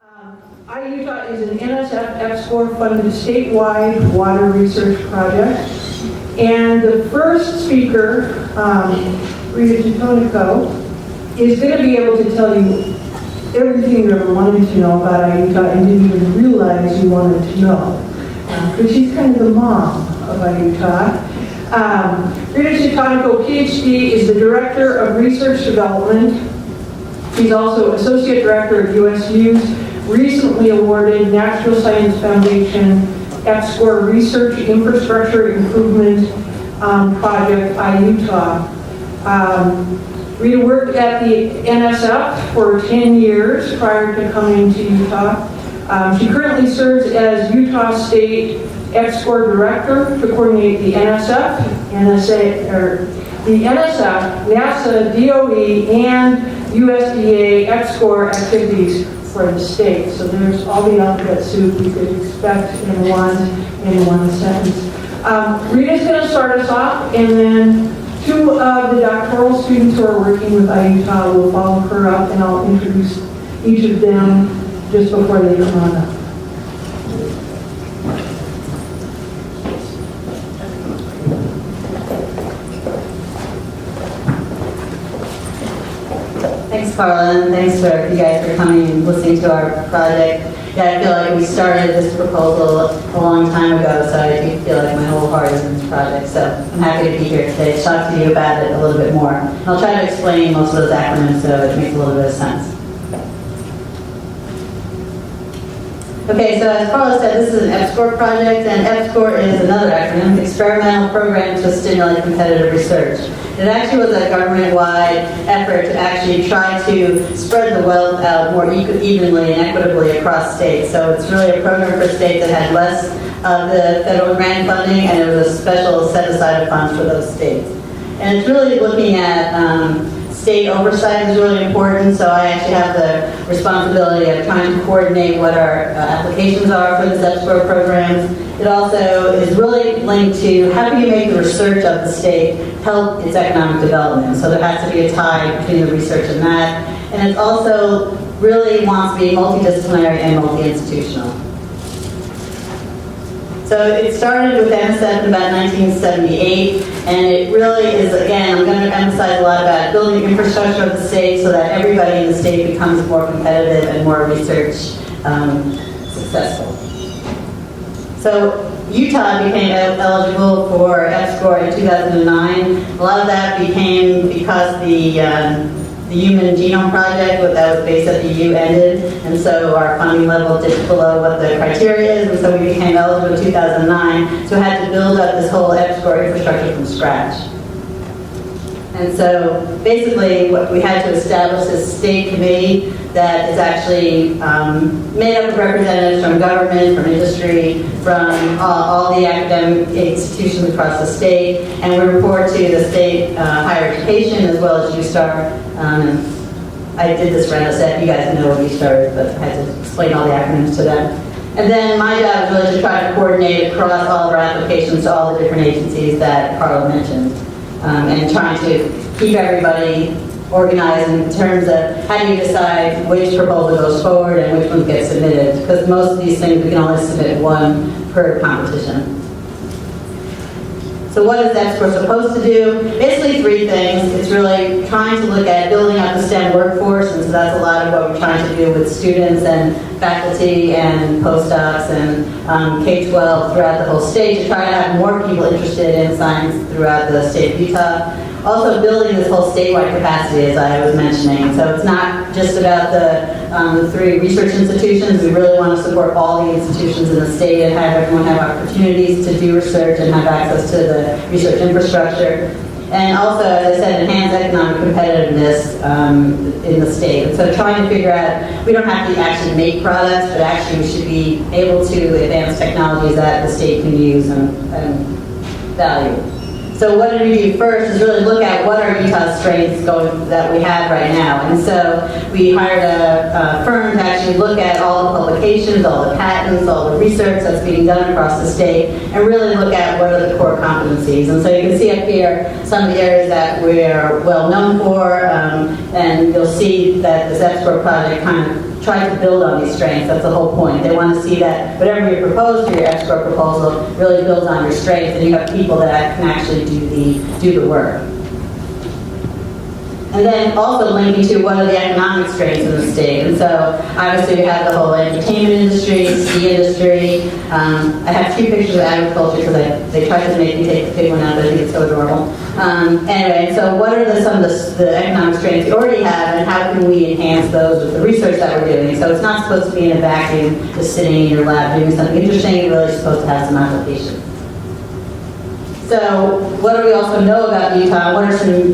iUTAH is an NSF F-Score funded statewide water research project. And the first speaker, Rita Titonico, is going to be able to tell you everything you ever wanted to know about iUTAH and didn't even realize you wanted to know. Because she's kind of the mom of iUTAH. Rita Titonico, PhD, is the Director of Research Development. She's also Associate Director of USU's recently awarded Natural Science Foundation F-Score Research Infrastructure Improvement Project, iUTAH. Rita worked at the NSF for 10 years prior to coming to Utah. She currently serves as Utah State F-Score Director to coordinate the NSF, NASA, DOE, and USDA F-Score activities for the state. So there's all the alphabet soup you could expect in one sentence. Rita's going to start us off, and then two of the doctoral students who are working with iUTAH will follow her up, and I'll introduce each of them just before they come on up. Thanks, Carla, and thanks for you guys for coming and listening to our project. Yeah, I feel like we started this proposal a long time ago, so I do feel like my whole heart is in this project. So I'm happy to be here today to talk to you about it a little bit more. And I'll try to explain most of those acronyms so it makes a little bit of sense. Okay, so as Carla said, this is an F-Score project, and F-Score is another acronym, Experimental Program to Stimulate Competitive Research. It actually was a government-wide effort to actually try to spread the wealth out more evenly and equitably across states. So it's really a program for states that had less of the federal grant funding, and it was a special set-aside of funds for those states. And it's really looking at state oversight is really important, so I actually have the responsibility of trying to coordinate what our applications are for the F-Score programs. It also is really linked to how can you make the research of the state help its economic development. So there has to be a tie between the research and that. And it also really wants to be multidisciplinary and multi-institutional. So it started with NSF in about 1978, and it really is, again, I'm going to emphasize a lot about building infrastructure of the state so that everybody in the state becomes more competitive and more research successful. So Utah became eligible for F-Score in 2009. A lot of that became because the Human Genome Project that was based at the U ended, and so our funding level dipped below what the criteria is, and so we became eligible in 2009, so we had to build up this whole F-Score infrastructure from scratch. And so basically what we had to establish this state committee that is actually made up of representatives from government, from industry, from all the academic institutions across the state, and we report to the state higher education as well as USTAR. I did this for NSF, you guys know what USTAR is, but I had to explain all the acronyms to them. And then my job is really to try to coordinate across all of our applications to all the different agencies that Carla mentioned, and trying to keep everybody organized in terms of how do you decide which proposal goes forward and which one gets submitted, because most of these things we can only submit one per competition. So what is F-Score supposed to do? Basically three things. It's really trying to look at building up the STEM workforce, and so that's a lot of what we're trying to do with students and faculty and postdocs and K-12 throughout the whole state to try to have more people interested in science throughout the state of Utah. Also building this whole statewide capacity, as I was mentioning. So it's not just about the three research institutions. We really want to support all the institutions in the state and have everyone have opportunities to do research and have access to the research infrastructure. And also, as I said, enhance economic competitiveness in the state. And so trying to figure out, we don't have to actually make products, but actually we should be able to advance technologies that the state can use and value. So what did we do first is really look at what are Utah's strengths that we have right now. And so we hired a firm to actually look at all the publications, all the patents, all the research that's being done across the state, and really look at what are the core competencies. And so you can see up here some of the areas that we're well known for, and you'll see that this F-Score project kind of try to build on these strengths. That's the whole point. They want to see that whatever you propose for your export proposal really builds on your strengths, and you have people that can actually do the work. And then also linking to what are the economic strengths in the state. And so obviously we have the whole entertainment industry, ski industry. I have two pictures of agriculture because they tried to make me take the big one out, but I think it's so adorable. Anyway, so what are some of the economic strengths we already have, and how can we enhance those with the research that we're doing? So it's not supposed to be in a vacuum, just sitting in your lab doing something interesting. It's really supposed to have some application. So what do we also know about Utah? What are some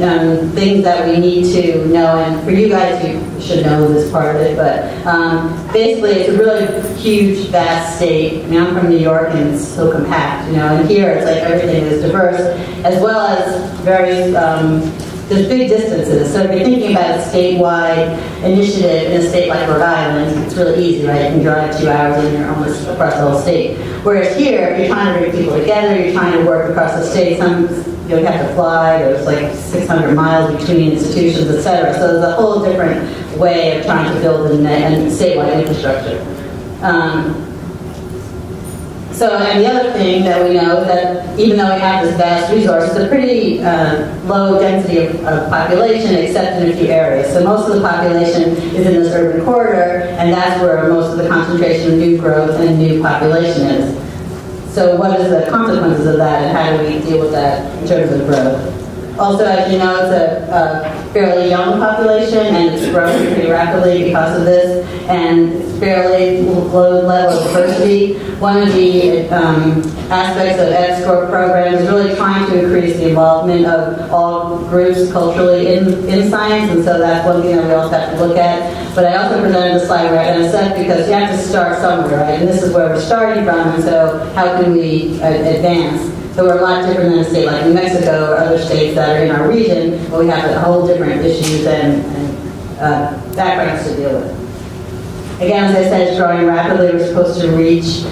things that we need to know? And for you guys, you should know this part of it, but basically it's a really huge, vast state. I mean, I'm from New York and it's so compact, you know, and here it's like everything is diverse, as well as very, there's big distances. So if you're thinking about a statewide initiative in a state like Rhode Island, it's really easy, right? You can drive 2 hours and you're almost across the whole state. Whereas here, if you're trying to bring people together, you're trying to work across the state, you have to fly, there's like 600 miles between institutions, et cetera. So there's a whole different way of trying to build a statewide infrastructure. And the other thing that we know is that even though we have this vast resource, it's a pretty low density of population, except in a few areas. So most of the population is in this urban corridor, and that's where most of the concentration of new growth and new population is. So what is the consequences of that, and how do we deal with that in terms of growth? Also, as you know, it's a fairly young population, and it's growing pretty rapidly because of this, and it's fairly low level of diversity. One of the aspects of EdScore programs is really trying to increase the involvement of all groups culturally in science, and so that's one thing that we also have to look at. But I also presented a slide where I said because you have to start somewhere, right? And this is where we're starting from, and so how can we advance? So we're a lot different than a state like New Mexico or other states that are in our region, where we have a whole different issues and backgrounds to deal with. Again, as I said, it's growing rapidly. We're supposed to reach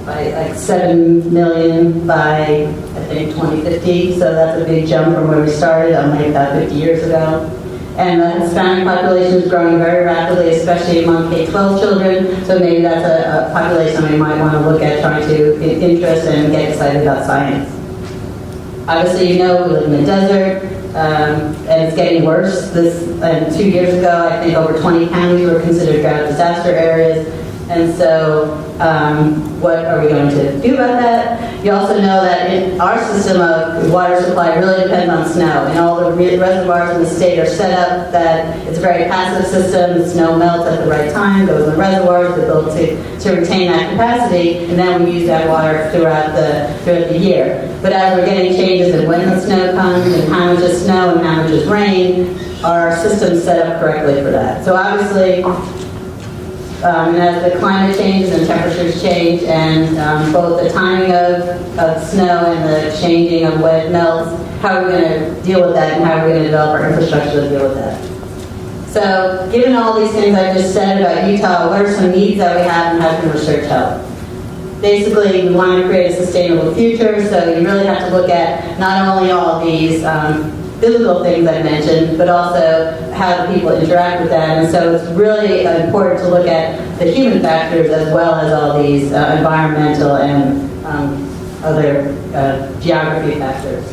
by like 7 million by, I think, 2050. So that's a big jump from where we started, only about 50 years ago. And the Hispanic population is growing very rapidly, especially among K-12 children. So maybe that's a population we might want to look at, trying to interest and get excited about science. Obviously, you know, we live in the desert, and it's getting worse. 2 years ago, I think over 20 counties were considered drought disaster areas. And so what are we going to do about that? You also know that in our system of water supply really depends on snow. And all the reservoirs in the state are set up that it's a very passive system. The snow melts at the right time, goes in the reservoirs, they're built to retain that capacity, and then we use that water throughout the year. But as we're getting changes in when the snow comes and how much is snow and how much is rain, our system's set up correctly for that. So obviously, and as the climate changes and temperatures change, and both the timing of snow and the changing of when it melts, how are we going to deal with that, and how are we going to develop our infrastructure to deal with that? So given all these things I just said about Utah, what are some needs that we have, and how can research help? Basically, we want to create a sustainable future, so you really have to look at not only all these physical things I mentioned, but also how do people interact with that. And so it's really important to look at the human factors as well as all these environmental and other geography factors.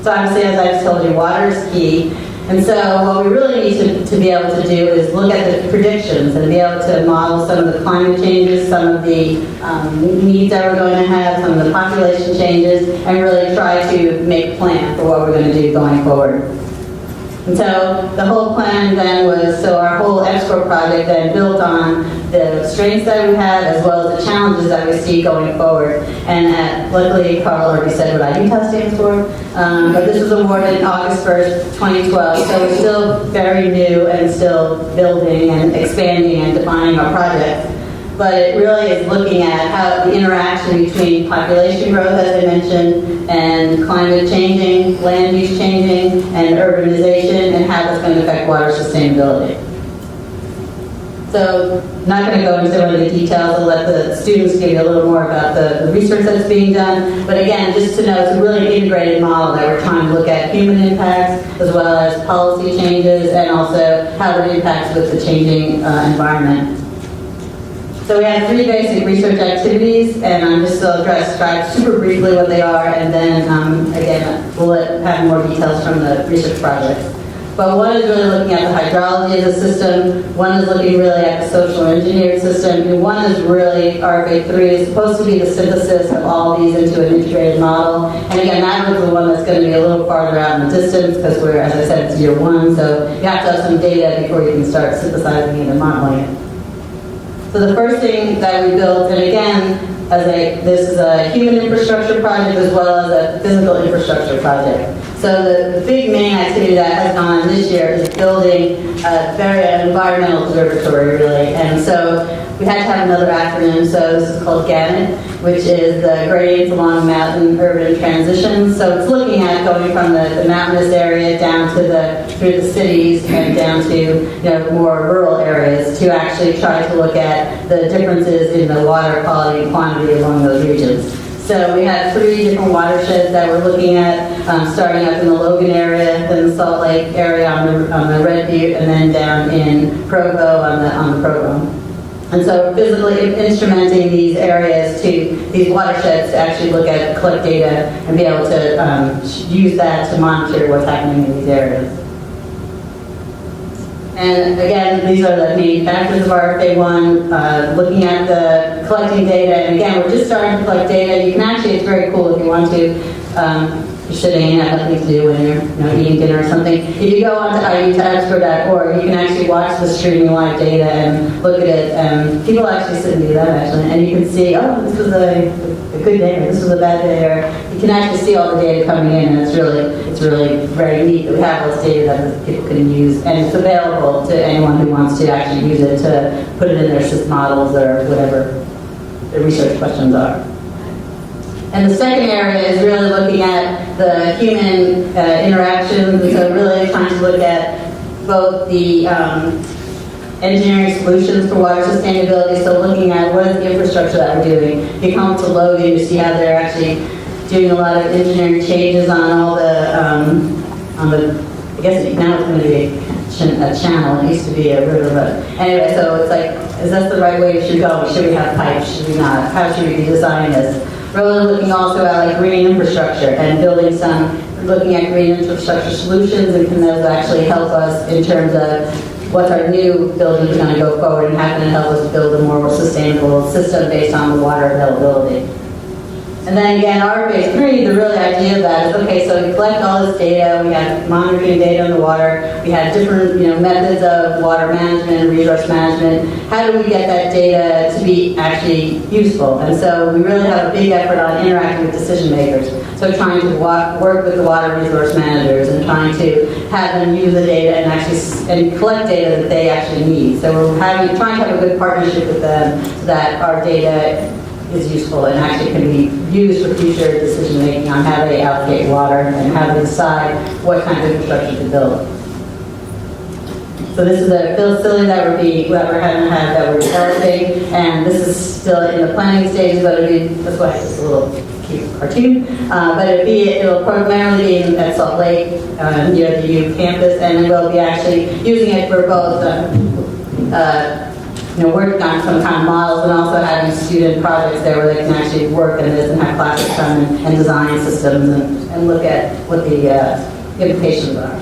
So obviously, as I've told you, water is key. And so what we really need to be able to do is look at the predictions and be able to model some of the climate changes, some of the needs that we're going to have, some of the population changes, and really try to make a plan for what we're going to do going forward. And so the whole plan then was, so our whole EdScore project then built on the strengths that we have as well as the challenges that we see going forward. And luckily, Carl already said what iUTAH stands for. But this was awarded August 1st, 2012. So we're still very new and still building and expanding and defining our project. But it really is looking at how the interaction between population growth, as I mentioned, and climate changing, land use changing, and urbanization, and how that's going to affect water sustainability. So, not going to go into some of the details. I'll let the students give you a little more about the research that's being done. But again, just to know, it's a really integrated model that we're trying to look at human impacts as well as policy changes and also how it impacts with the changing environment. So we have 3 basic research activities, and I'm just going to describe super briefly what they are, and then again, we'll have more details from the research projects. But one is really looking at the hydrology of the system, one is looking really at the social engineered system, and one is really, RFA3 is supposed to be the synthesis of all these into an integrated model. And again, that was the one that's going to be a little farther out in the distance because we're, as I said, it's year 1, so you have to have some data before you can start synthesizing it and modeling it. So the first thing that we built, and again, this is a human infrastructure project as well as a physical infrastructure project. So the big main activity that has gone on this year is building an environmental observatory, really. And so we had to have another acronym, so this is called GAMET, which is the Gradients Along Mountain Urban Transition. So it's looking at going from the mountainous area down to through the cities and down to more rural areas to actually try to look at the differences in the water quality and quantity along those regions. So we had 3 different watersheds that we're looking at, starting up in the Logan area, then the Salt Lake area on the Red Butte, and then down in Provo on the Provo. And so physically instrumenting these areas these watersheds to actually look at, collect data, and be able to use that to monitor what's happening in these areas. And again, these are the main factors of RFA1, looking at the collecting data. And again, we're just starting to collect data. You can actually, it's very cool if you want to. You're sitting and have nothing to do when you're eating dinner or something. If you go onto iUTAH.org, you can actually watch the streaming live data and look at it. And people actually sit and do that, actually. And you can see, oh, this was a good day, or this was a bad day, or you can actually see all the data coming in, and it's really very neat that we have those data that people can use, and it's available to anyone who wants to actually use it to put it in their SIS models or whatever the research questions are. And the second area is really looking at the human interactions, and so really trying to look at both the engineering solutions for water sustainability, so looking at what is the infrastructure that we're doing. You come to Logan, you see how they're actually doing a lot of engineering changes on all I guess now it's going to be a channel. It used to be a river, but anyway, so it's like, is that the right way we should go? Should we have pipes? Should we not? How should we be designing this? Really looking also at like green infrastructure and looking at green infrastructure solutions, and can those actually help us in terms of what's our new building going to go forward and how can it help us build a more sustainable system based on the water availability. And then again, RFA3, the really idea of that is, okay, so we collect all this data, we have monitoring data on the water, we have different methods of water management, resource management. How do we get that data to be actually useful? And so we really have a big effort on interacting with decision makers. So trying to work with the water resource managers and trying to have them use the data and actually collect data that they actually need. So we're trying to have a good partnership with them so that our data is useful and actually can be used for future decision making on how they allocate water and how they decide what kind of infrastructure to build. So this is a facility that we're developing, and this is still in the planning stage, but that's why it's a little cute cartoon. But it'll primarily be at Salt Lake near the U campus, and we'll be actually using it for both working on some kind of models and also having student projects there where they can actually work in this and have classes come and design systems and look at what the implications are.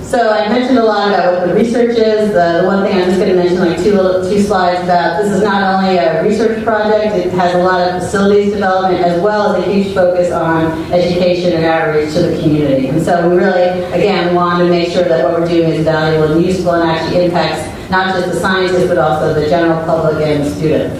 So I mentioned a lot about what the research is. The one thing I'm just going to mention, like two slides about, this is not only a research project, it has a lot of facilities development as well as a huge focus on education and outreach to the community. And so we really, again, want to make sure that what we're doing is valuable and useful and actually impacts not just the scientists, but also the general public and students.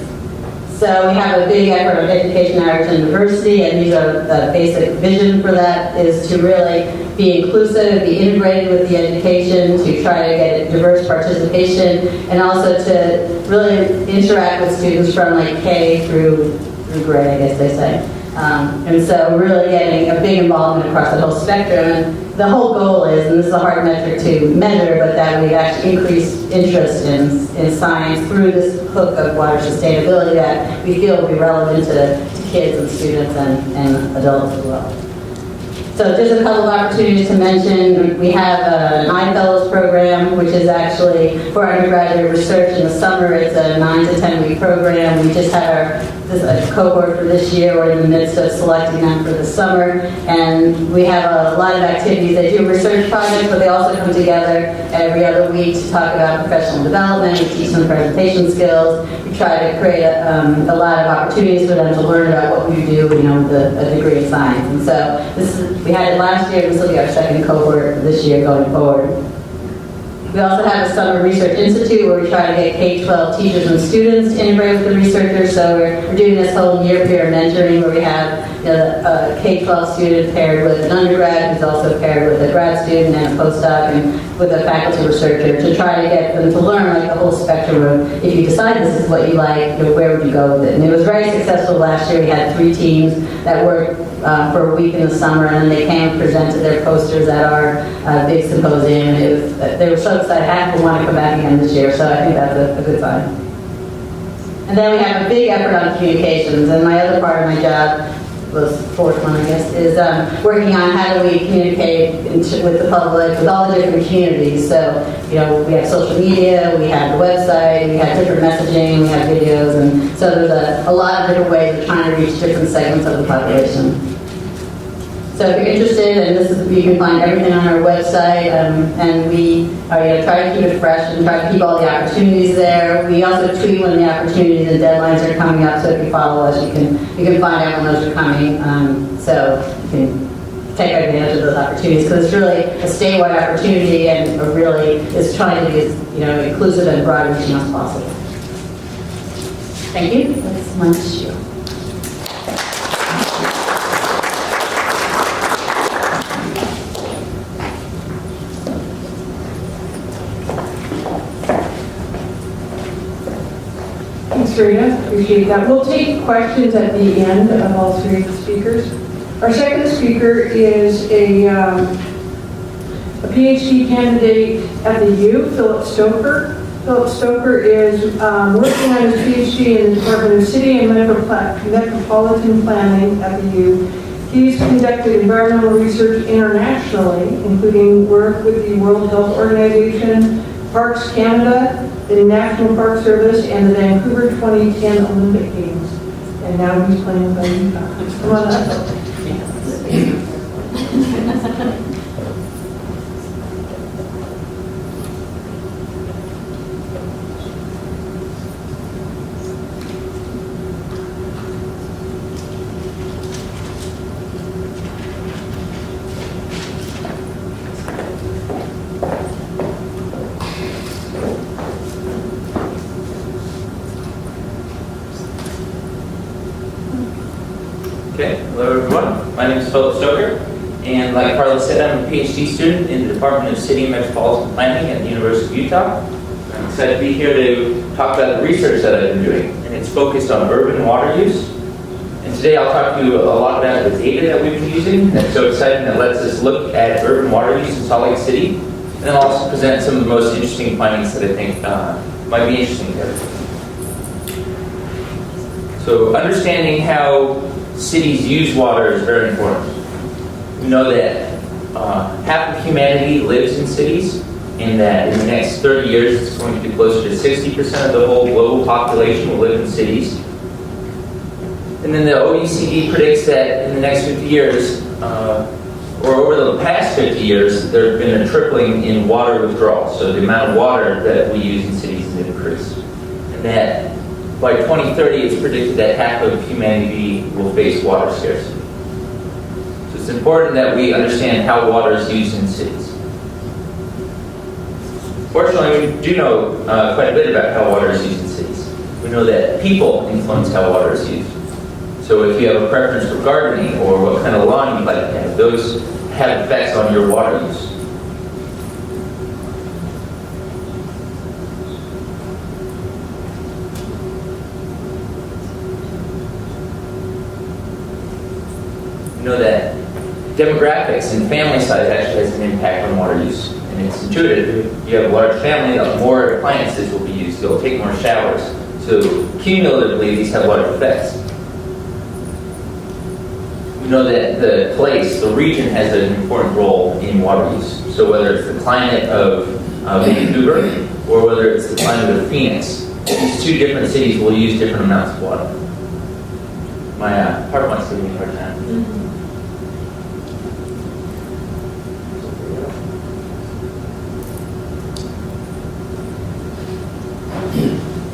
So we have a big effort on education, outreach, and diversity, and these are the basic vision for that is to really be inclusive, be integrated with the education, to try to get diverse participation, and also to really interact with students from like K through grade, I guess they say. And so we're really getting a big involvement across the whole spectrum. And the whole goal is, and this is a hard metric to measure, but that we actually increase interest in science through this hook of water sustainability that we feel will be relevant to kids and students and adults as well. So just a couple of opportunities to mention. We have an iFellows program, which is actually for undergraduate research in the summer. It's a 9 to 10 week program. We just had a cohort for this year. We're in the midst of selecting them for the summer. And we have a lot of activities. They do research projects, but they also come together every other week to talk about professional development. We teach them presentation skills. We try to create a lot of opportunities for them to learn about what we do, with a degree in science. And so we had it last year. This will be our second cohort this year going forward. We also have a Summer Research Institute where we try to get K-12 teachers and students to integrate with the researchers. So we're doing this whole near-peer mentoring where we have a K-12 student paired with an undergrad who's also paired with a grad student and a postdoc and with a faculty researcher to try to get them to learn the whole spectrum of, if you decide this is what you like, where would you go with it? And it was very successful last year. We had 3 teams that worked for a week in the summer, and then they came and presented their posters at our big symposium. And they were so excited. Half of them want to come back again this year, so I think that's a good sign. And then we have a big effort on communications, and my other part of my job, the fourth one, I guess, is working on how do we communicate with the public, with all the different communities. So, we have social media, we have the website, we have different messaging, we have videos, and so there's a lot of different ways of trying to reach different segments of the population. So if you're interested, and you can find everything on our website, and we are try to keep it fresh and try to keep all the opportunities there. We also tweet when the opportunities and deadlines are coming up, so if you follow us, you can find out when those are coming. So you can take advantage of those opportunities because it's really a statewide opportunity and really is trying to be as inclusive and broad reaching as possible. Thank you. That's my issue. Thanks, Rita. Appreciate that. We'll take questions at the end of all 3 speakers. Our second speaker is a PhD candidate at the U, Philip Stoker. Philip Stoker is working on his PhD in the Department of City and Metropolitan Planning at the U. He's conducted environmental research internationally, including work with the World Health Organization, Parks Canada, the National Park Service, and the Vancouver 2010 Olympic Games. And now he's playing by iUTAH. Come on up. Okay, hello everyone. My name is Philip Stoker, and like Carla said, I'm a PhD student in the Department of City and Metropolitan Planning at the University of Utah. I'm excited to be here to talk about the research that I've been doing, and it's focused on urban water use. And today I'll talk to you a lot about the data that we've been using that's so exciting that lets us look at urban water use in Salt Lake City, and then I'll also present some of the most interesting findings that I think might be interesting to everyone. So understanding how cities use water is very important. We know that half of humanity lives in cities, and that in the next 30 years it's going to be closer to 60% of the whole global population will live in cities. And then the OECD predicts that in the next 50 years, or over the past 50 years, there has been a tripling in water withdrawal. So the amount of water that we use in cities has increased. And that by 2030, it's predicted that half of humanity will face water scarcity. So it's important that we understand how water is used in cities. Fortunately, we do know quite a bit about how water is used in cities. We know that people influence how water is used. So if you have a preference for gardening or what kind of lawn you'd like to have, those have effects on your water use. know that demographics and family size actually has an impact on water use. And it's intuitive. If you have a large family, more appliances will be used. You'll take more showers. So cumulatively, these have large effects. We know that the place, the region, has an important role in water use. So whether it's the climate of Vancouver or whether it's the climate of Phoenix, these two different cities will use different amounts of water. My heart wants to give me a hard time.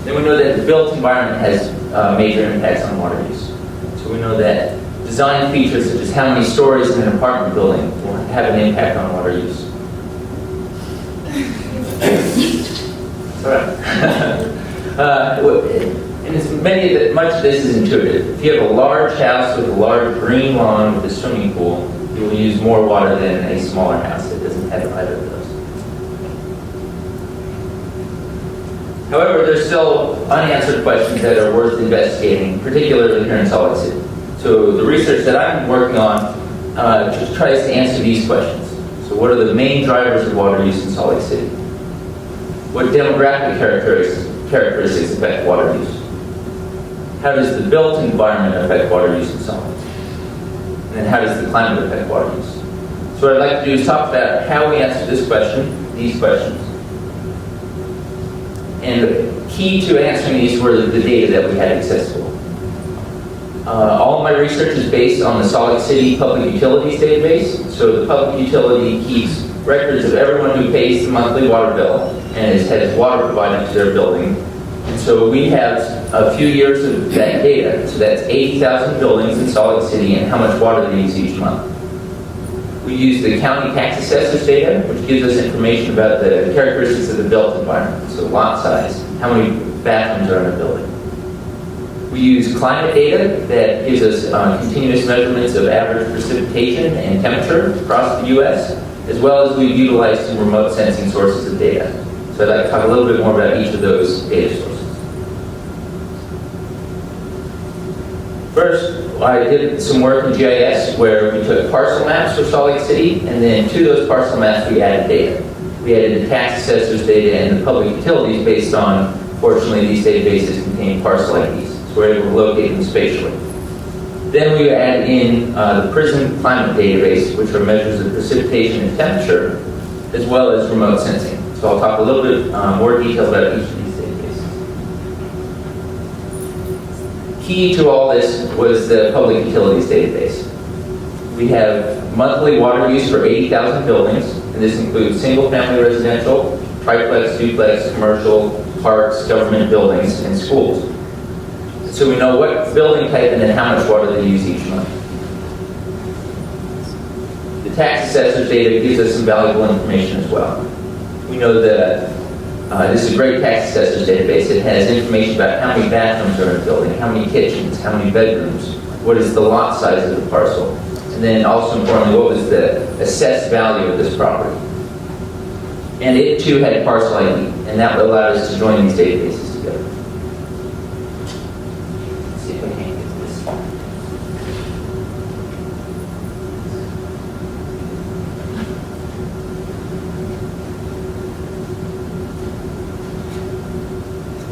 Then we know that the built environment has major impacts on water use. So we know that design features such as how many stories in an apartment building will have an impact on water use. It's all right. And much of this is intuitive. If you have a large house with a large green lawn with a swimming pool, you will use more water than a smaller house that doesn't have either of those. However, there's still unanswered questions that are worth investigating, particularly here in Salt Lake City. So the research that I'm working on just tries to answer these questions. So what are the main drivers of water use in Salt Lake City? What demographic characteristics affect water use? How does the built environment affect water use in Salt Lake? And then how does the climate affect water use? So what I'd like to do is talk about how we answer this question, these questions. And the key to answering these were the data that we had accessible. All of my research is based on the Salt Lake City Public Utilities database. So the public utility keeps records of everyone who pays the monthly water bill and has water provided to their building. And so we have a few years of that data. So that's 80,000 buildings in Salt Lake City and how much water they use each month. We use the county tax assessor's data, which gives us information about the characteristics of the built environment. So lot size, how many bathrooms are in a building. We use climate data that gives us continuous measurements of average precipitation and temperature across the U.S., as well as we've utilized some remote sensing sources of data. So I'd like to talk a little bit more about each of those data sources. First, I did some work in GIS where we took parcel maps for Salt Lake City, and then to those parcel maps we added data. We added the tax assessor's data and the public utilities based on, fortunately, these databases contain parcel IDs, so we're able to locate them spatially. Then we add in the PRISM climate database, which are measures of precipitation and temperature, as well as remote sensing. So I'll talk a little bit more detail about each of these databases. Key to all this was the public utilities database. We have monthly water use for 80,000 buildings, and this includes single-family residential, triplex, duplex, commercial, parks, government buildings, and schools. So we know what building type and then how much water they use each month. The tax assessor's data gives us some valuable information as well. We know that this is a great tax assessor's database. It has information about how many bathrooms are in a building, how many kitchens, how many bedrooms, what is the lot size of the parcel, and then also importantly, what was the assessed value of this property. And it too had parcel ID, and that allowed us to join these databases together. Let's see if I can get this.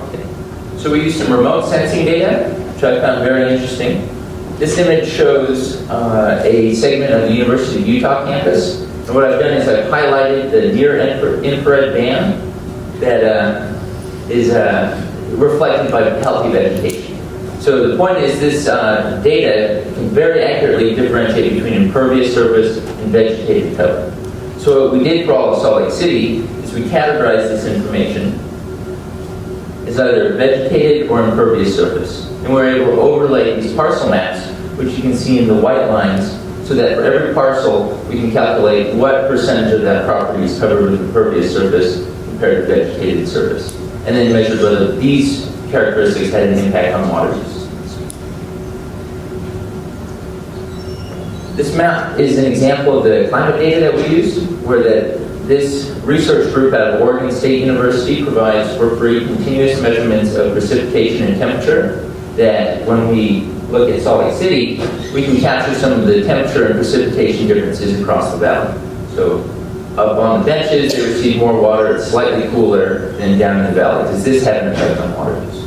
Okay. So we used some remote sensing data, which I found very interesting. This image shows a segment of the University of Utah campus. And what I've done is I've highlighted the near-infrared band that is reflected by healthy vegetation. So the point is this data can very accurately differentiate between impervious surface and vegetated cover. So what we did for all of Salt Lake City is we categorized this information as either vegetated or impervious surface. And we're able to overlay these parcel maps, which you can see in the white lines, so that for every parcel, we can calculate what percentage of that property is covered with impervious surface compared to vegetated surface. And then measure whether these characteristics had an impact on water use. This map is an example of the climate data that we used, where this research group out of Oregon State University provides for free continuous measurements of precipitation and temperature that when we look at Salt Lake City, we can capture some of the temperature and precipitation differences across the valley. So up on the benches, they receive more water, it's slightly cooler than down in the valley. Does this have an effect on water use?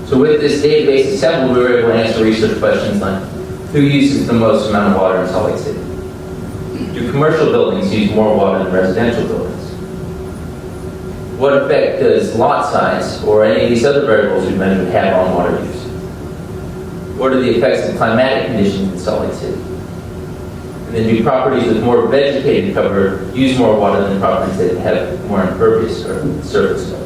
So with this database assembled, we were able to answer research questions like, who uses the most amount of water in Salt Lake City? Do commercial buildings use more water than residential buildings? What effect does lot size or any of these other variables we measured have on water use? What are the effects of climatic conditions in Salt Lake City? And then do properties with more vegetated cover use more water than properties that have more impervious or surface cover?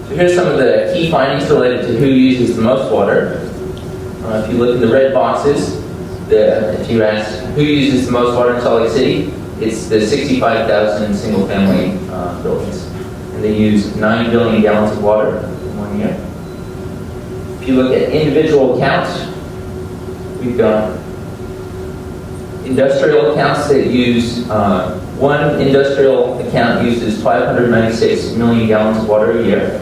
So here's some of the key findings related to who uses the most water. If you look in the red boxes, if you ask who uses the most water in Salt Lake City, it's the 65,000 single-family buildings. And they use 9 billion gallons of water in 1 year. If you look at individual accounts, we've got industrial accounts that use, one industrial account uses 596 million gallons of water a year.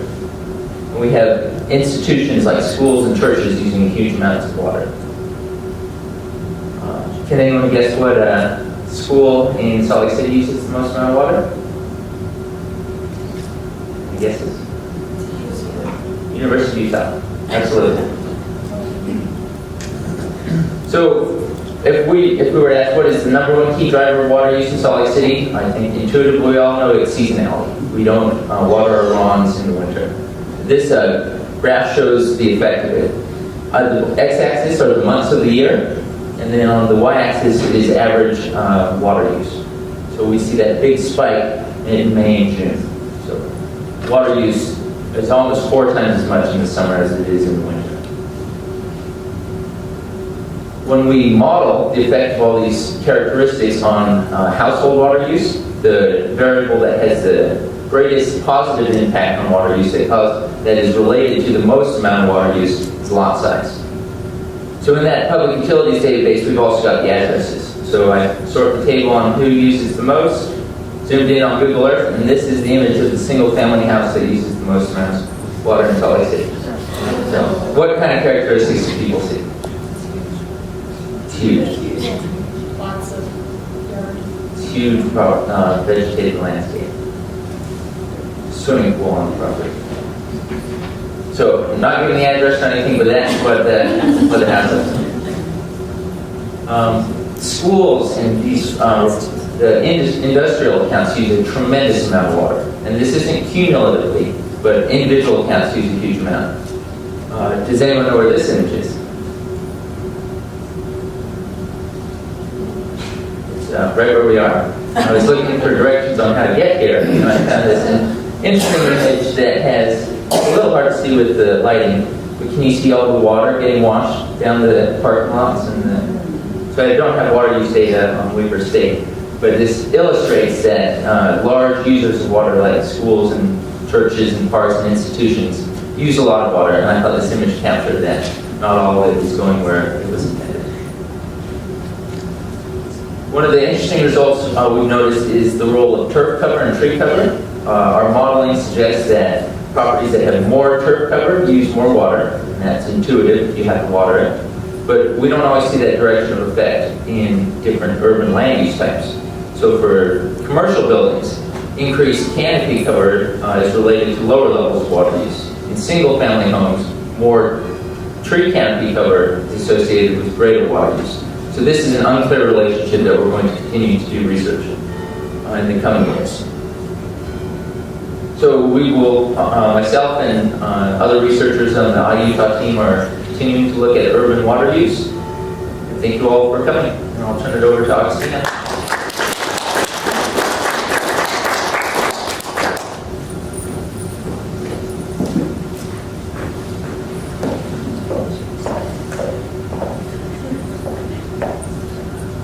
And we have institutions like schools and churches using huge amounts of water. Can anyone guess what school in Salt Lake City uses the most amount of water? Any guesses? University of Utah. Absolutely. So if we were to ask what is the #1 key driver of water use in Salt Lake City, I think intuitively we all know it's seasonality. We don't water our lawns in the winter. This graph shows the effect of it. The x-axis are the months of the year, and then on the y-axis is average water use. So we see that big spike in May and June. So water use is almost 4 times as much in the summer as it is in the winter. When we model the effect of all these characteristics on household water use, the variable that has the greatest positive impact on water use that is related to the most amount of water use is lot size. So in that public utilities database, we've also got the addresses. So I sort the table on who uses the most, zoomed in on Google Earth, and this is the image of the single-family house that uses the most amount of water in Salt Lake City. So what kind of characteristics do people see? It's huge. Lots of yard. It's huge vegetated landscape. Swimming pool on the property. So I'm not giving the address or anything, but that's what the house is. Schools and these the industrial accounts use a tremendous amount of water, and this isn't cumulatively, but individual accounts use a huge amount. Does anyone know where this image is? It's right where we are. I was looking for directions on how to get here, and I found this interesting image that has, it's a little hard to see with the lighting, but can you see all the water getting washed down the parking lots? So I don't have water use data on Weaver State, but this illustrates that large users of water like schools and churches and parks and institutions use a lot of water, and I thought this image captured that. Not all of it is going where it was intended. One of the interesting results we've noticed is the role of turf cover and tree cover. Our modeling suggests that properties that have more turf cover use more water, and that's intuitive if you have to water it. But we don't always see that direction of effect in different urban land use types. So for commercial buildings, increased canopy cover is related to lower levels of water use. In single-family homes, more tree canopy cover is associated with greater water use. So this is an unclear relationship that we're going to continue to do research in the coming years. So we will, myself and other researchers on the iUTAH team are continuing to look at urban water use. And thank you all for coming. And I'll turn it over to Augustina.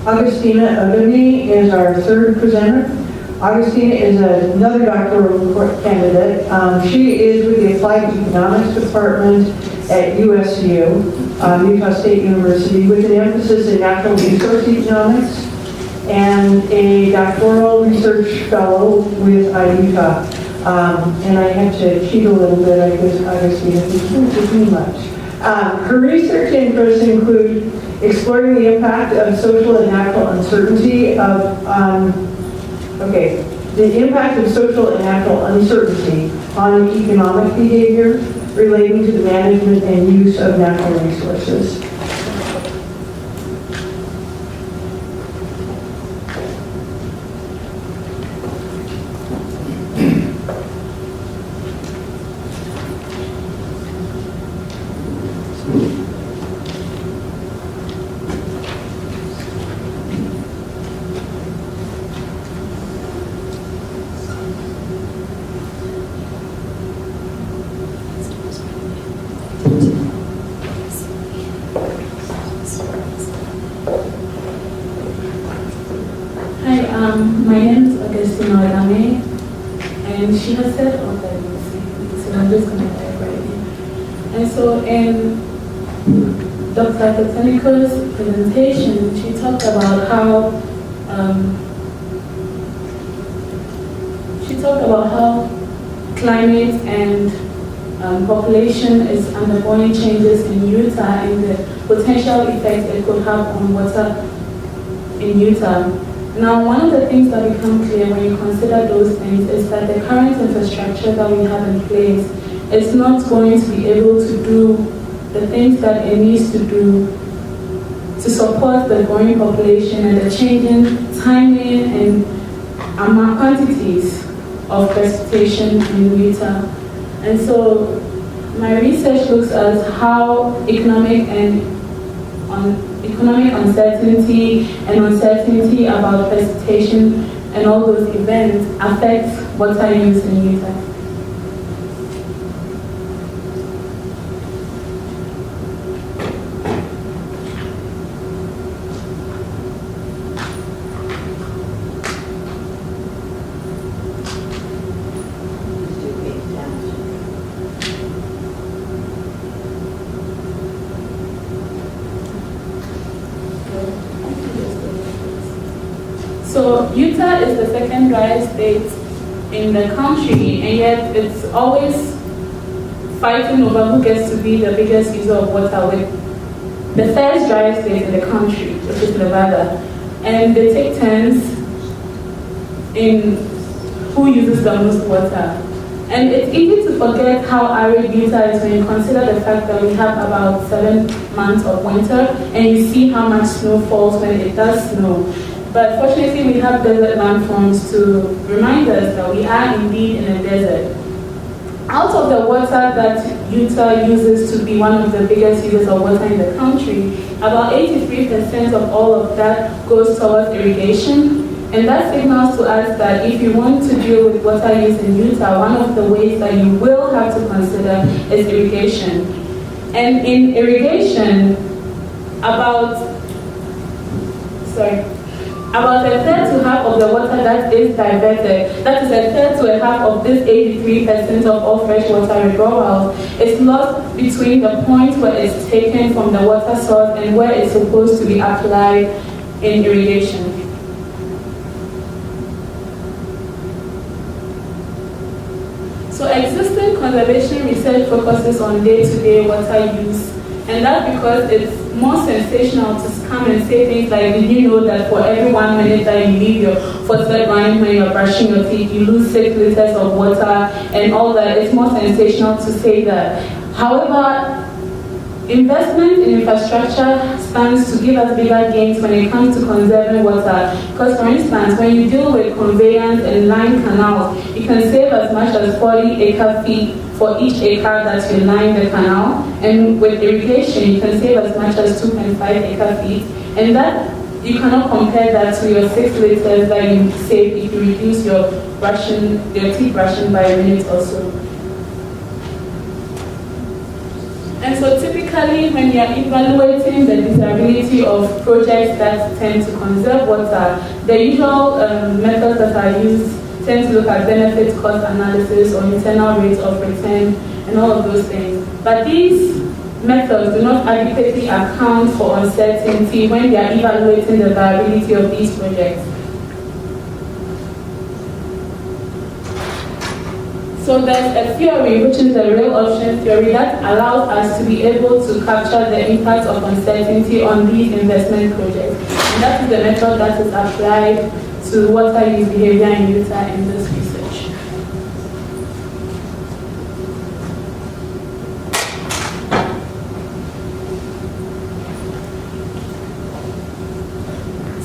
Augustina Ogoni is our third presenter. Augustina is another doctoral candidate. She is with the Applied Economics Department at USU, Utah State University, with an emphasis in natural resource economics, and a doctoral research fellow with iUTAH. And I had to cheat a little bit, I guess, obviously, if you can't give me much. Her research interests include exploring the impact of social and natural uncertainty the impact of social and natural uncertainty on economic behavior relating to the management and use of natural resources. Hi, my name is Augustina Odame, and she has said all that you say, so I'm just going to dive right in. And so in Dr. Kataniko's presentation, she talked about how climate and population is undergoing changes in Utah and the potential effects it could have on water in Utah. Now, one of the things that become clear when you consider those things is that the current infrastructure that we have in place is not going to be able to do the things that it needs to do to support the growing population and the changing timing and amount quantities of precipitation in Utah. And so my research looks at how economic uncertainty and uncertainty about precipitation and all those events affect water use in Utah. So Utah is the second driest state in the country, and yet it's always fighting over who gets to be the biggest user of water, with the first driest state in the country, which is Nevada. And they take turns in who uses the most water. And it's easy to forget how arid Utah is when you consider the fact that we have about 7 months of winter, and you see how much snow falls when it does snow. But fortunately, we have desert landforms to remind us that we are indeed in a desert. Out of the water that Utah uses to be one of the biggest users of water in the country, about 83% of all of that goes towards irrigation. And that signals to us that if you want to deal with water use in Utah, one of the ways that you will have to consider is irrigation. And in irrigation, about a third to half of the water that is diverted, that is a third to a half of this 83% of all freshwater withdrawals, is lost between the point where it's taken from the water source and where it's supposed to be applied in irrigation. So existing conservation research focuses on day-to-day water use, and that's because it's more sensational to come and say things like, did you know that for every 1 minute that you leave your faucet running when you're brushing your teeth, you lose 6 liters of water and all that. It's more sensational to say that. However, investment in infrastructure stands to give us bigger gains when it comes to conserving water. Because for instance, when you deal with conveyance and line canals, you can save as much as 40 acre-feet for each acre that you line the canal. And with irrigation, you can save as much as 2.5 acre-feet. And that, you cannot compare that to your 6 liters that you save if you reduce your teeth brushing by a minute or so. And so typically, when you're evaluating the desirability of projects that tend to conserve water, the usual methods that are used tend to look at benefit cost analysis or internal rate of return and all of those things. But these methods do not adequately account for uncertainty when they are evaluating the viability of these projects. So there's a theory, which is the real option theory, that allows us to be able to capture the impact of uncertainty on these investment projects. And that is the method that is applied to water use behavior in Utah in this research.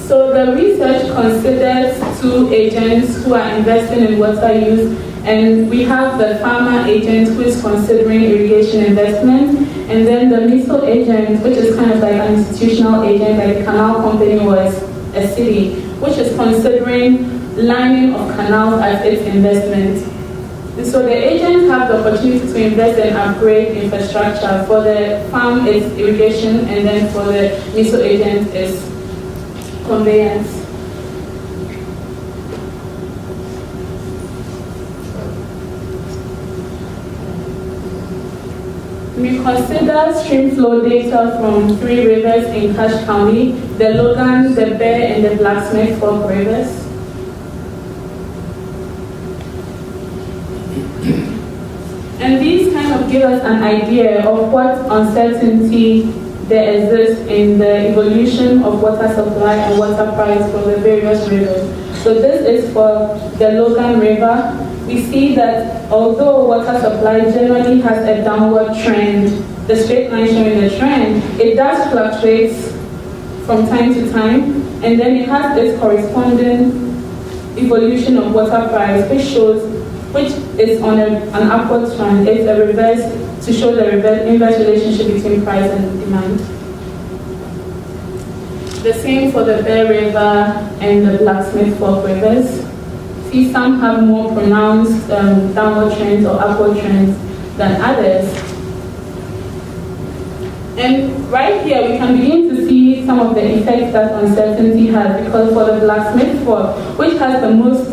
So the research considers two agents who are investing in water use, and we have the farmer agent who is considering irrigation investment, and then the miso agent, which is kind of like an institutional agent, like a canal company or a city, which is considering lining of canals as its investment. And so the agents have the opportunity to invest and upgrade infrastructure. For the farm, it's irrigation, and then for the miso agent, it's conveyance. We consider stream flow data from 3 rivers in Cache County, the Logan, the Bear, and the Blacksmith Fork rivers. And these kind of give us an idea of what uncertainty there exists in the evolution of water supply and water price for the various rivers. So this is for the Logan River. We see that although water supply generally has a downward trend, the straight line showing the trend, it does fluctuate from time to time, and then it has its corresponding evolution of water price, which is on an upward trend. It's a reverse to show the inverse relationship between price and demand. The same for the Bear River and the Blacksmith Fork rivers. See, some have more pronounced downward trends or upward trends than others. And right here, we can begin to see some of the effects that uncertainty has, because for the Blacksmith Fork, which has the most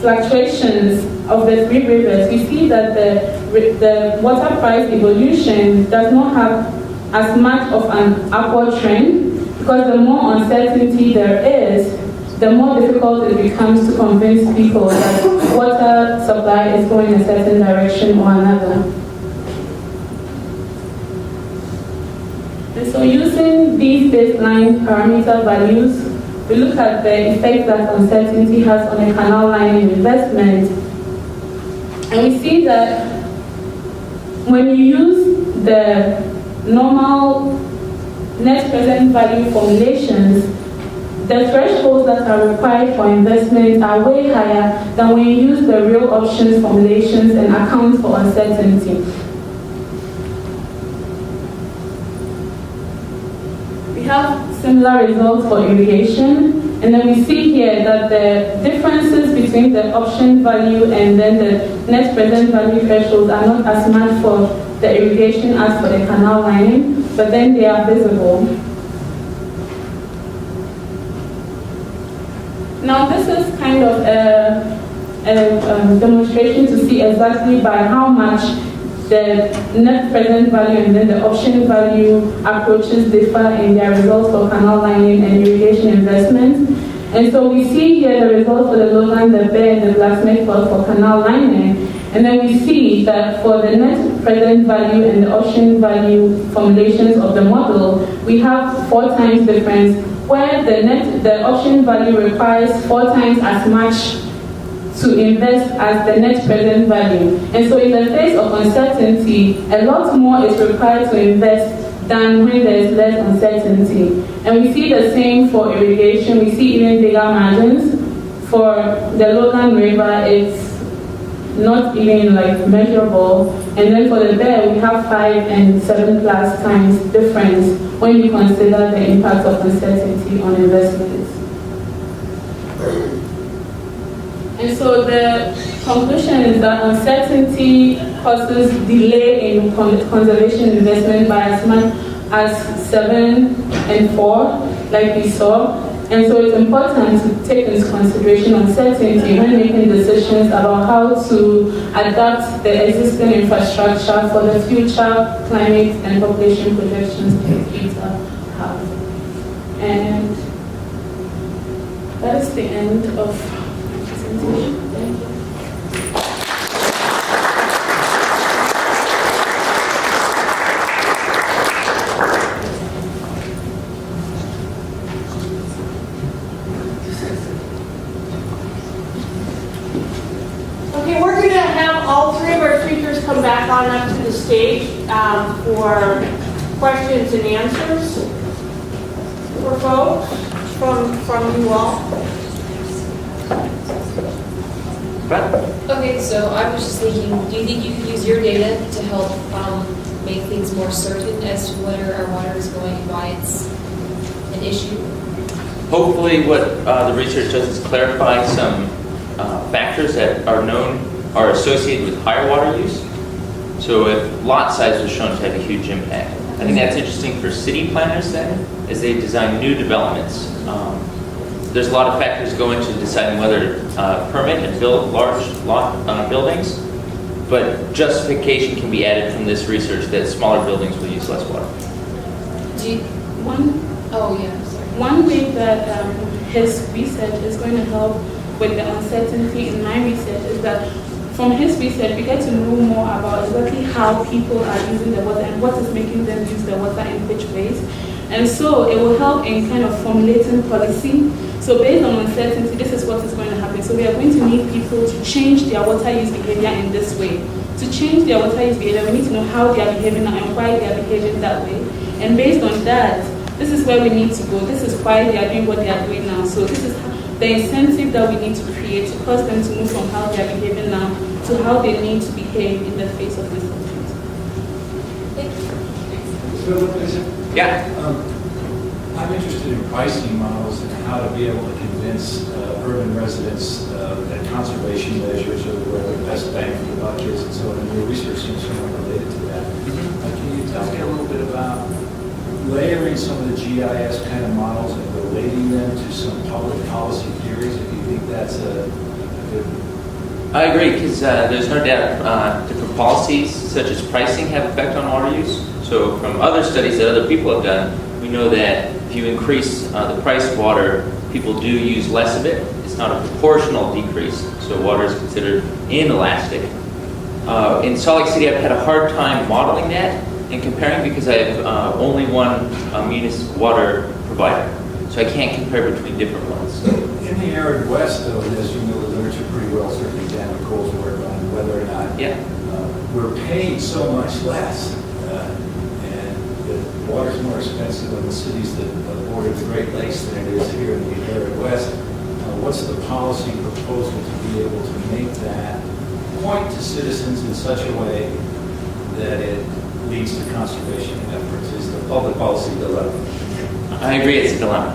fluctuations of the 3 rivers, we see that the water price evolution does not have as much of an upward trend, because the more uncertainty there is, the more difficult it becomes to convince people that water supply is going in a certain direction or another. And so using these baseline parameter values, we look at the effect that uncertainty has on a canal lining investment. And we see that when you use the normal net present value formulations, the thresholds that are required for investment are way higher than when you use the real options formulations and account for uncertainty. We have similar results for irrigation, and then we see here that the differences between the option value and then the net present value thresholds are not as much for the irrigation as for the canal lining, but then they are visible. Now this is kind of a demonstration to see exactly by how much the net present value and then the option value approaches differ in their results for canal lining and irrigation investments. And so we see here the results for the Logan, the Bear, and the Blacksmith Fork for canal lining. And then we see that for the net present value and the option value formulations of the model, we have 4 times difference, where the option value requires 4 times as much to invest as the net present value. And so in the face of uncertainty, a lot more is required to invest than when there is less uncertainty. And we see the same for irrigation. We see even bigger margins. For the Logan River, it's not even like measurable. And then for the Bear, we have 5 and 7+ times difference when you consider the impact of uncertainty on investments. And so the conclusion is that uncertainty causes delay in conservation investment by as much as 7 and 4, like we saw. And so it's important to take into consideration uncertainty when making decisions about how to adapt the existing infrastructure for the future climate and population projections that IUTAH have. And that is the end of my presentation. Thank you. come back on up to the stage for questions and answers for folks from you all. Okay, so I was just thinking, do you think you could use your data to help make things more certain as to where our water is going and why it's an issue? Hopefully what the research does is clarify some factors that are associated with higher water use. So if lot size was shown to have a huge impact. I think that's interesting for city planners then, as they design new developments. There's a lot of factors go into deciding whether to permit and build large lot buildings, but justification can be added from this research that smaller buildings will use less water. One way that his research is going to help with the uncertainty in my research is that from his research we get to know more about exactly how people are using the water and what is making them use the water in which ways. And so it will help in kind of formulating policy. So based on uncertainty, this is what is going to happen. So we are going to need people to change their water use behavior in this way. To change their water use behavior, we need to know how they are behaving now and why they are behaving that way. And based on that, this is where we need to go. This is why they are doing what they are doing now. So this is the incentive that we need to create to cause them to move from how they are behaving now to how they need to behave in the face of this uncertainty. Yeah. I'm interested in pricing models and how to be able to convince urban residents that conservation measures are where the best bang for the buck is and so on. And your research seems somewhat related to that. Can you tell me a little bit about layering some of the GIS kind of models and relating them to some public policy theories, if you think that's a good... I agree, because there's no doubt different policies such as pricing have effect on water use. So from other studies that other people have done, we know that if you increase the price of water, people do use less of it. It's not a proportional decrease, so water is considered inelastic. In Salt Lake City, I've had a hard time modeling that and comparing because I have only one municipal water provider, so I can't compare between different ones. In the arid West, though, as you know the literature pretty well, certainly Dan McColl's work on whether or not we're paying so much less, and the water's more expensive in the cities that border the Great Lakes than it is here in the arid West. What's the policy proposal to be able to make that point to citizens in such a way that it leads to conservation efforts? Is the public policy dilemma? I agree, it's a dilemma.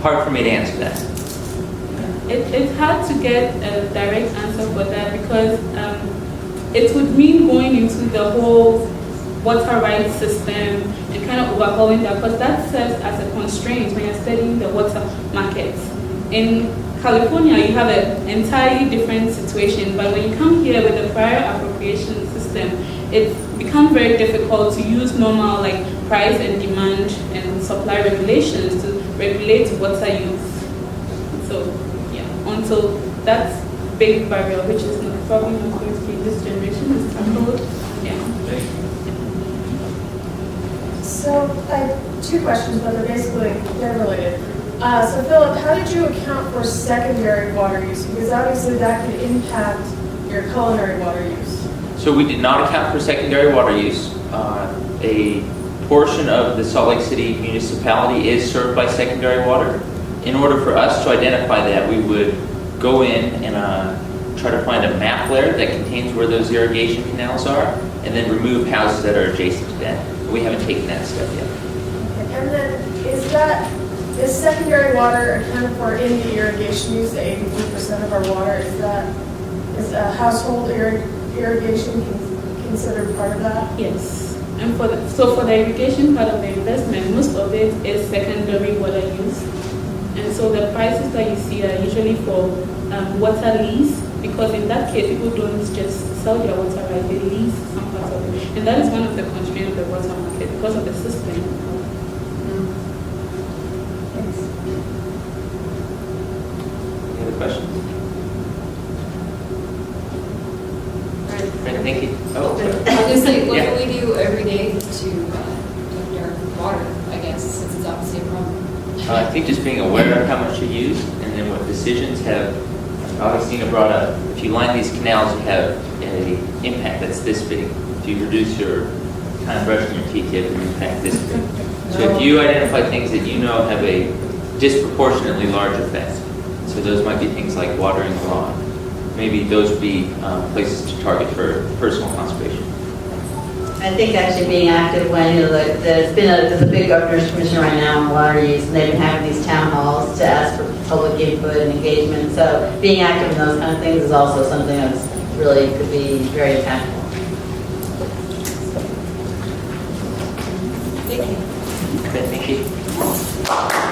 Hard for me to answer that. It's hard to get a direct answer for that because it would mean going into the whole water rights system and kind of overhauling that, because that serves as a constraint when you're studying the water markets. In California, you have an entirely different situation, but when you come here with the prior appropriation system, it becomes very difficult to use normal like price and demand and supply regulations to regulate water use. So yeah, until that big barrier, which is probably not going to be this generation, is tackled. Yeah. So I have two questions, but they're related. So Philip, how did you account for secondary water use? Because obviously that could impact your culinary water use. So we did not account for secondary water use. A portion of the Salt Lake City municipality is served by secondary water. In order for us to identify that, we would go in and try to find a map layer that contains where those irrigation canals are, and then remove houses that are adjacent to that. We haven't taken that step yet. And then is secondary water accounted for in the irrigation use, the 83% of our water? Is household irrigation considered part of that? Yes. And for the irrigation part of the investment, most of it is secondary water use. And so the prices that you see are usually for water lease, because in that case, people don't just sell their water, right? They lease some parts of it. And that is one of the constraints of the water market because of the system. Any other questions? Great, thank you. Oh, I was going to say, what Yeah. can we do every day to protect our water, I guess, since it's obviously a problem? I think just being aware of how much you use and then what decisions have Augustina brought up, if you line these canals, you have an impact that's this big. If you reduce your kind of brushing your teeth, you have an impact this big. So if you identify things that you know have a disproportionately large effect, so those might be things like watering the lawn, maybe those would be places to target for personal conservation. I think actually being active when, there's a big governor's commission right now on water use, and they've been having these town halls to ask for public input and engagement. So being active in those kind of things is also something that's really could be very impactful. Thank you. Okay, thank you.